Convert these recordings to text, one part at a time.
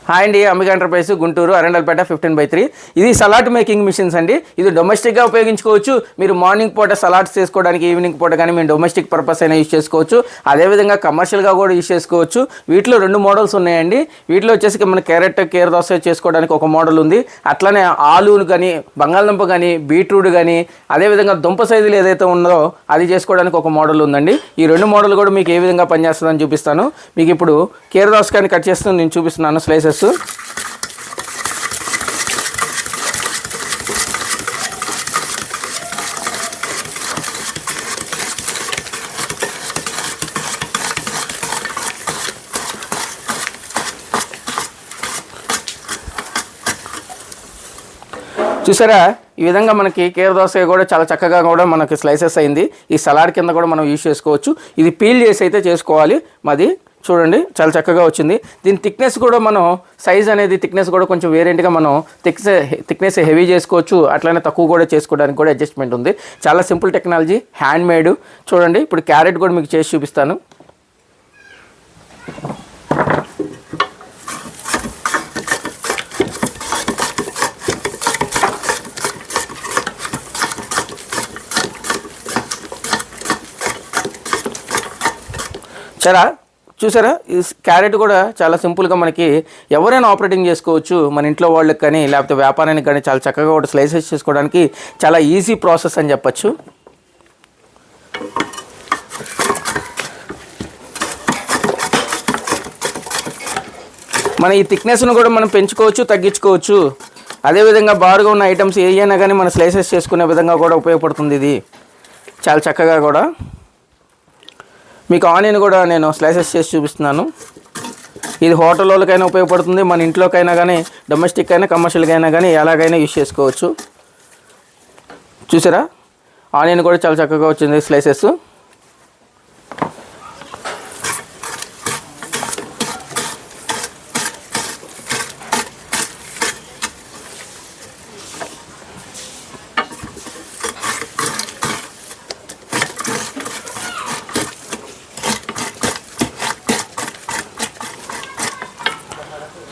Hi అండి, Ambika enterprise Guntur Arundelpet 15/3. ఇది salad making machines అండి. ఇది డొమెస్టిక్గా ఉపయోగించుకోవచ్చు. మీరు మార్నింగ్ పూట సలాడ్స్ చేసుకోవడానికి, ఈవినింగ్ పూట కానీ మేము డొమెస్టిక్ పర్పస్ అయినా యూజ్ చేసుకోవచ్చు. అదేవిధంగా కమర్షియల్గా కూడా యూజ్ చేసుకోవచ్చు. వీటిలో 2 మోడల్స్ ఉన్నాయండి. వీటిలో వచ్చేసి మన క్యారెట్ కీర దోస చేసుకోవడానికి ఒక మోడల్ ఉంది. అట్లనే ఆలూను కానీ, బంగాళదుంప కానీ, బీట్రూట్ కానీ, అదేవిధంగా దుంప సైజులు ఏదైతే ఉందో అది చేసుకోవడానికి ఒక మోడల్ ఉందండి. ఈ 2 మోడల్ కూడా మీకు ఏ విధంగా పనిచేస్తుందని చూపిస్తాను. మీకు ఇప్పుడు కీర దోస కానీ కట్ చేస్తూ నేను చూపిస్తున్నాను స్లైసెస్. చూసారా, ఈ విధంగా మనకి కీర దోస కూడా చాలా చక్కగా కూడా మనకి స్లైసెస్ అయింది. ఈ సలాడ్ కింద కూడా మనం యూజ్ చేసుకోవచ్చు. ఇది పీల్ చేసి అయితే చేసుకోవాలి. మాది చూడండి చాలా చక్కగా వచ్చింది. దీని థిక్నెస్ కూడా మనం సైజ్ అనేది థిక్నెస్ కూడా కొంచెం వేరియంట్గా మనం థిక్నెస్ హెవీ చేసుకోవచ్చు. అట్లనే తక్కువ కూడా చేసుకోవడానికి కూడా అడ్జస్ట్మెంట్ ఉంది. చాలా సింపుల్ టెక్నాలజీ, హ్యాండ్ మేడ్. చూడండి ఇప్పుడు క్యారెట్ కూడా మీకు చేసి చూపిస్తాను. చూసారా, ఈ క్యారెట్ కూడా చాలా సింపుల్గా మనకి ఎవరైనా ఆపరేటింగ్ చేసుకోవచ్చు. మన ఇంట్లో వాళ్ళకి కానీ లేకపోతే వ్యాపారానికి కానీ చాలా చక్కగా కూడా స్లైసెస్ చేసుకోవడానికి చాలా ఈజీ ప్రాసెస్ అని చెప్పచ్చు. మన ఈ థిక్నెస్ను కూడా మనం పెంచుకోవచ్చు, తగ్గించుకోవచ్చు. అదేవిధంగా బారుగా ఉన్న ఐటమ్స్ ఏ అయినా కానీ మన స్లైసెస్ చేసుకునే విధంగా కూడా ఉపయోగపడుతుంది. ఇది చాలా చక్కగా కూడా మీకు ఆనియన్ కూడా నేను స్లైసెస్ చేసి చూపిస్తున్నాను. ఇది హోటల్ వాళ్ళకైనా ఉపయోగపడుతుంది, మన ఇంట్లోకైనా కానీ, డొమెస్టిక్ అయినా కమర్షియల్గా అయినా కానీ ఎలాగైనా యూజ్ చేసుకోవచ్చు. చూసారా, ఆనియన్ కూడా చాలా చక్కగా వచ్చింది స్లైసెస్.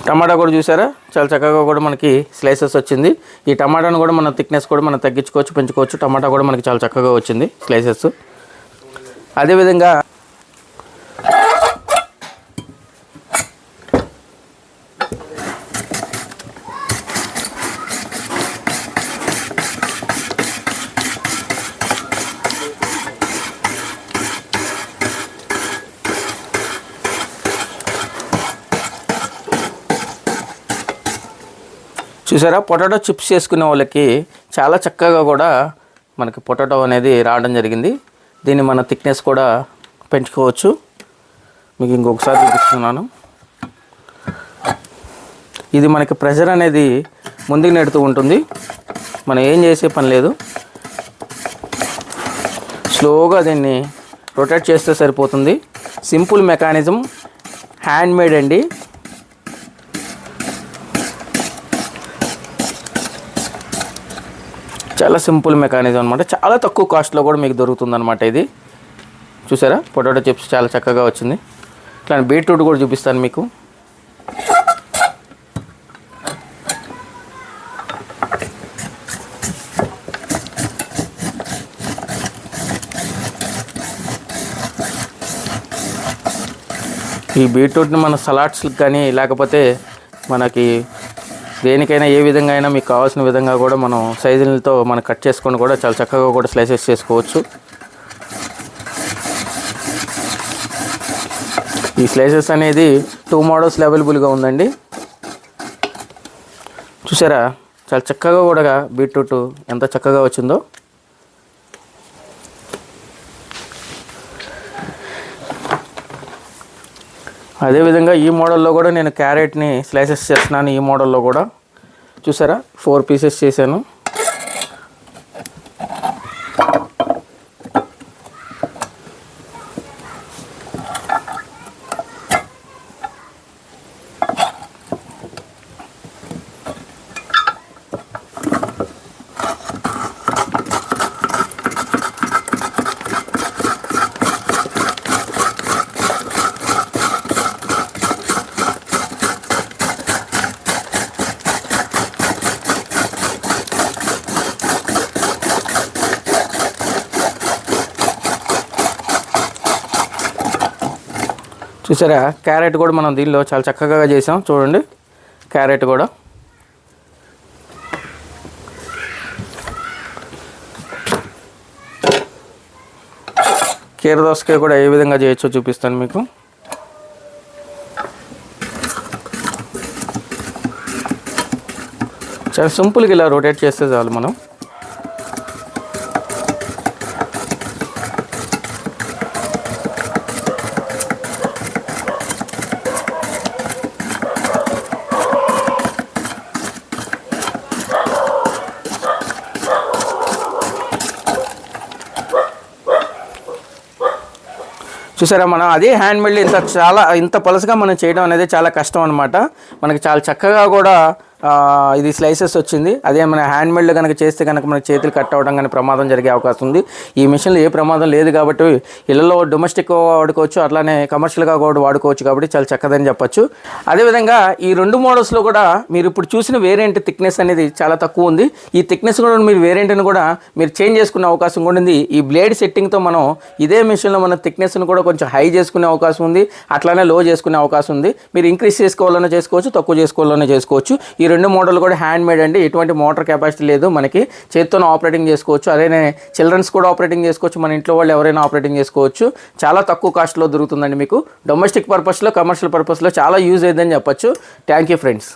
టమాటా కూడా చూసారా, చాలా చక్కగా కూడా మనకి స్లైసెస్ వచ్చింది. ఈ టమాటాను కూడా మన థిక్నెస్ కూడా మనం తగ్గించుకోవచ్చు, పెంచుకోవచ్చు. టమాటా కూడా మనకి చాలా చక్కగా వచ్చింది స్లైసెస్. అదేవిధంగా చూసారా, పొటాటో చిప్స్ చేసుకునే వాళ్ళకి చాలా చక్కగా కూడా మనకి పొటాటో అనేది రావడం జరిగింది. దీన్ని మన థిక్నెస్ కూడా పెంచుకోవచ్చు. మీకు ఇంకొకసారి చూపిస్తున్నాను. ఇది మనకి ప్రెషర్ అనేది ముందుకు నెడుతూ ఉంటుంది. మనం ఏం చేసే పని లేదు, స్లోగా దీన్ని రొటేట్ చేస్తే సరిపోతుంది. సింపుల్ మెకానిజం, హ్యాండ్ మేడ్ అండి. చాలా సింపుల్ మెకానిజం అనమాట. చాలా తక్కువ కాస్ట్లో కూడా మీకు దొరుకుతుంది అనమాట. ఇది చూసారా, పొటాటో చిప్స్ చాలా చక్కగా వచ్చింది. ఇట్లా బీట్రూట్ కూడా చూపిస్తాను మీకు. ఈ బీట్రూట్ని మన సలాడ్స్కి కానీ లేకపోతే మనకి దేనికైనా ఏ విధంగా అయినా మీకు కావాల్సిన విధంగా కూడా మనం సైజులతో మనం కట్ చేసుకొని కూడా చాలా చక్కగా కూడా స్లైసెస్ చేసుకోవచ్చు. ఈ స్లైసెస్ అనేది 2 మోడల్స్ అవైలబుల్గా ఉందండి. చూసారా, చాలా చక్కగా కూడా బీట్రూట్ ఎంత చక్కగా వచ్చిందో. అదేవిధంగా ఈ మోడల్లో కూడా నేను క్యారెట్ని స్లైసెస్ చేస్తున్నాను. ఈ మోడల్లో కూడా చూసారా, 4 పీసెస్ చేశాను. చూసారా, క్యారెట్ కూడా మనం దీనిలో చాలా చక్కగా చేసాం. చూడండి క్యారెట్ కూడా. కీర దోసకాయ కూడా ఏ విధంగా చేయొచ్చో చూపిస్తాను మీకు. చాలా సింపుల్గా ఇలా రొటేట్ చేస్తే చాలు మనం. చూసారా, మనం అదే హ్యాండ్మేడ్ ఇంత పలుసుగా మనం చేయడం అనేది చాలా కష్టం అనమాట. మనకి చాలా చక్కగా కూడా ఇది స్లైసెస్ వచ్చింది. అదే మన హ్యాండ్మేడ్లో కనుక చేస్తే కనుక మన చేతులు కట్ అవ్వడం కానీ ప్రమాదం జరిగే అవకాశం ఉంది. ఈ మిషన్లో ఏ ప్రమాదం లేదు కాబట్టి ఇళ్లలో డొమెస్టిక్ వాడుకోవచ్చు, అట్లానే కమర్షియల్గా కూడా వాడుకోవచ్చు కాబట్టి చాలా చక్కదని చెప్పచ్చు. అదేవిధంగా ఈ 2 మోడల్స్లో కూడా మీరు ఇప్పుడు చూసిన వేరియంట్ థిక్నెస్ అనేది చాలా తక్కువ ఉంది. ఈ థిక్నెస్ కూడా మీరు వేరియంట్ని కూడా మీరు చేంజ్ చేసుకునే అవకాశం కూడా ఉంది. ఈ బ్లేడ్ సెట్టింగ్తో మనం ఇదే మిషన్లో మన థిక్నెస్ని కూడా కొంచెం హై చేసుకునే అవకాశం ఉంది, అట్లానే లో చేసుకునే అవకాశం ఉంది. మీరు ఇంక్రీజ్ చేసుకోవాలన్నా చేసుకోవచ్చు, తక్కువ చేసుకోవాలన్నా చేసుకోవచ్చు. ఈ 2 మోడల్ కూడా హ్యాండ్ మేడ్ అండి. ఎటువంటి మోటార్ కెపాసిటీ లేదు, మనకి చేత్తోనే ఆపరేటింగ్ చేసుకోవచ్చు. అదే చిల్డ్రన్స్ కూడా ఆపరేటింగ్ చేసుకోవచ్చు, మన ఇంట్లో వాళ్ళు ఎవరైనా ఆపరేటింగ్ చేసుకోవచ్చు. చాలా తక్కువ కాస్ట్లో దొరుకుతుందండి మీకు. డొమెస్టిక్ పర్పస్లో, కమర్షియల్ పర్పస్లో చాలా యూజ్ అయ్యిందని చెప్పచ్చు. Thank you friends.